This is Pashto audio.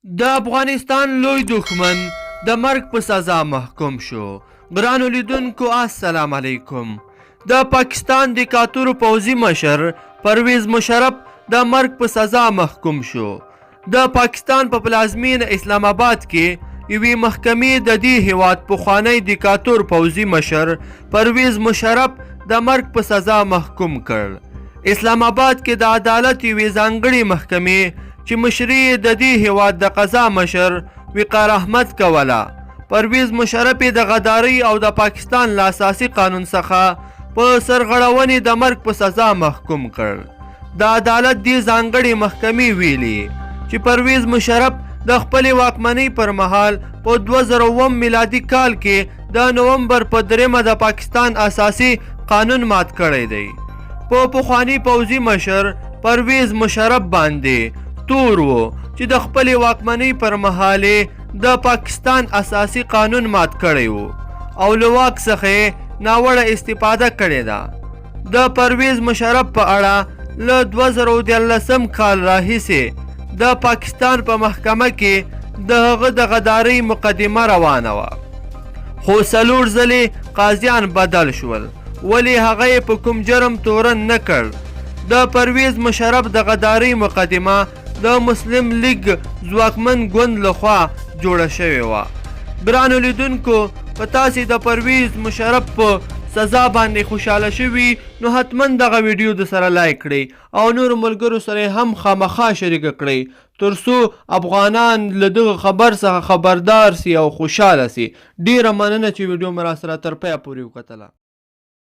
د افغانستان لوی دښمن د مرګ په سزا محکوم شو. ګرانو لیدونکو السلام علیکم. د پاکستان دیکتاتور پوځي مشر پرویز مشرف د مرګ په سزا محکوم شو. د پاکستان په پلازمینه اسلام آباد کې یوې محکمې د دې هیواد پخوانی دیکتاتور پوځي مشر پرویز مشرف د مرګ په سزا محکوم کړ. اسلام آباد کې د عدالت یوې ځانګړې محکمې چې مشري د دې هیواد د قضا مشر وقار احمد کوله، پرویز مشرف د غدارۍ او د پاکستان له اساسي قانون څخه په سرغړونې د مرګ په سزا محکوم کړ. د عدالت دې ځانګړې محکمې ویلي چې پرویز مشرف د خپلې واکمنۍ پر مهال په 2009 میلادي کال کې د نومبر په 3 د پاکستان اساسي قانون مات کړی دی. په پخواني پوځي مشر پرویز مشرف باندې تور و چې د خپلې واکمنۍ پر مهال د پاکستان اساسي قانون مات کړی و او له واک څخه ناوړه استفاده کړې ده. د پرویز مشرف په اړه له 2013 کال راهیسې د پاکستان په محکمه کې د هغه د غدارۍ مقدمه روانه وه، خو 4 ځلې قاضیان بدل شول، ولې هغه په کوم جرم تورن نه کړ. د پرویز مشرف د غدارۍ مقدمه د مسلم لیگ ځواکمن ګوند لخوا جوړه شوې وه. ګرانو لیدونکو، په تاسې د پرویز مشرف په سزا باندې خوشحاله شوي نو حتما دغه ویډیو د سره لایک کړئ او نورو ملګرو سره هم خامخا شریکه کړئ ترڅو افغانان له دغه خبر څخه خبردار سي او خوشحاله سي. ډیره مننه چې ویډیو مې را سره تر پایه پورې وکتله.